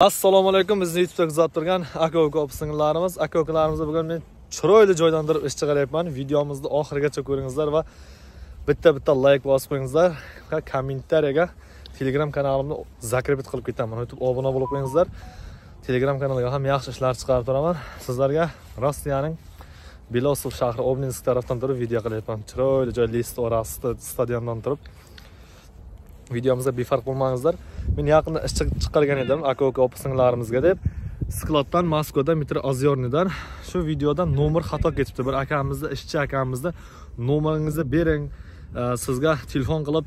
Assalomu alaykum. Bizni YouTube'da kuzatib turgan aka-uka opa-singillarimiz, aka-ukalarimizni bugun men chiroyli joylantirib ish chiqaryapman. Videomizni oxirigacha ko'ringizlar va bitta like bosib qo'yingizlar. Kommentariyaga Telegram kanalimni zakrepit qilib ketaman. YouTube obuna bo'lib qo'yingizlar. Telegram kanaliga ham yaxshi ishlar chiqarib turaman. Sizlarga Rossiyaning Belosov shahri Obninsk tarafdan turib video qilyapman. Chiroyli joy, list orasida stadiondan turib. Videomizda befarq bo'lmangizlar. Men yaqinda ish chiqargan edim aka-uka opa-singillarimizga deb. Skladdan Moskvada metro Ozyornidan shu videodan nomer xato ketibdi. Bir akamizni, ishchi akamizni nomeringizni bering. Sizga telefon qilib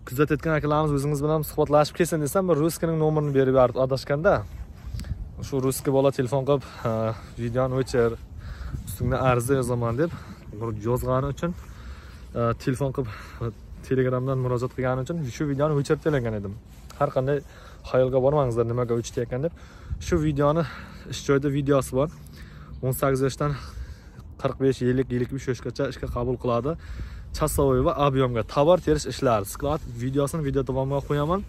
kuzatayotgan akalarimiz o'zingiz bilan suhbatlashib kelsin desam, bir ruskining nomerini berib yubordi adashganda. Shu ruski bola telefon qilib videoni o'chir, ustingda arza yozaman deb yozgani uchun telefon qilib Telegramdan murojaat qilgani uchun shu videoni o'chirib tashlangan edim. Har qanday xayolga bormangizlar nimaga o'chirayotgan deb. Shu videoni ish joyida videosi bor. 18 yoshdan 45-53 yoshgacha ishga qabul qiladi. Chasovoy va объемga tovar terish ishlari. Sklad videosini video davomiga qo'yaman.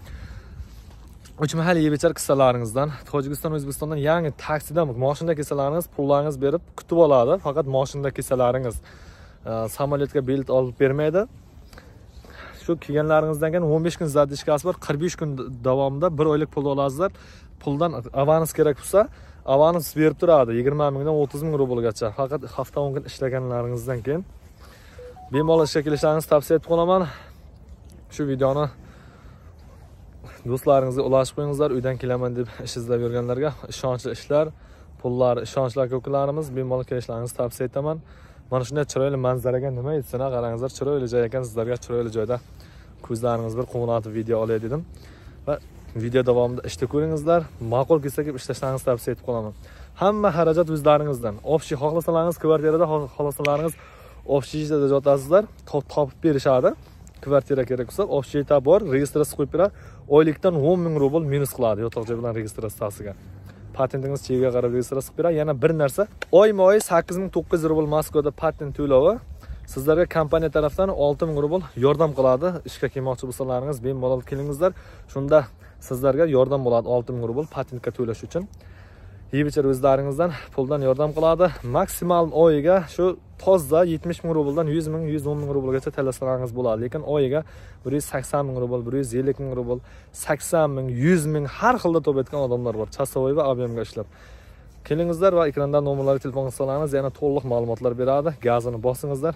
Uch mahal yebechar qissalaringizdan, Tojikiston, O'zbekistondan yangi taksidan, mashinada kelsalaringiz pullaringiz berib kutib oladi. Faqat mashinada kelsalaringiz samolyotga bilet olib bermaydi. Shu kelganlaringizdan keyin 15 kun zadishkasi bor, 45 kun davomida 1 oylik pul olasizlar. Puldan avans kerak bo'lsa, avans berib turadi 20 mingdan 30 ming rublgacha. Faqat hafta 10 kun ishlaganlaringizdan keyin bemalol ishga kelishlaringizni tavsiya etib qolaman. Shu videoni do'stlaringizga ulashib qo'yingizlar. Uydan kelaman deb ish izlab yurganlarga ishonchli ishlar, pullar, ishonchli aka-ukalarimiz bemalol kelishlaringizni tavsiya etaman. Mana shunday chiroyli manzaraga nima aytsin, qarangizlar, chiroyli joy ekan, sizlarga chiroyli joyda ko'zlaringiz bir quvonatib video olay dedim. Va video davomida ishni ko'ringizlar. Ma'qul kelsa kelib ishlashlaringizni tavsiya etib qolaman. Hamma xarajat o'zlaringizdan. Ofshi xohlasalaringiz kvartirada, xohlasalaringiz ofshida jotasizlar, topib berishadi. Kvartira kerak bo'lsa, ofshida bor, registratsiya qo'yib beradi. Oylikdan 10 ming rubl minus qiladi yotoq joy bilan registratsiyasiga. Patentingiz chegiga qarab registratsiya qilib beradi. Yana bir narsa, oyma-oy 8900 rubl Moskvada patent to'lovi sizlarga kompaniya tarafdan 6000 rubl yordam qiladi. Ishga kelmoqchi bo'lsalaringiz bemalol kelingizlar. Shunda sizlarga yordam bo'ladi 6000 rubl patentga to'lash uchun. Yebechar o'zlaringizdan puldan yordam qiladi. Maksimal oyiga shu toza 70 ming rubldan 100 ming, 110 ming rublgacha to'lasalaringiz bo'ladi. Lekin oyiga 180 ming rubl, 150 ming rubl, 80 ming, 100 ming har xilda to'layotgan odamlar bor. Chasovoy va объемga ishlab. Kelingizlar va ekranda nomerlarga telefon qilsalaringiz yana to'liq ma'lumotlar beradi. Gazini bosingizlar.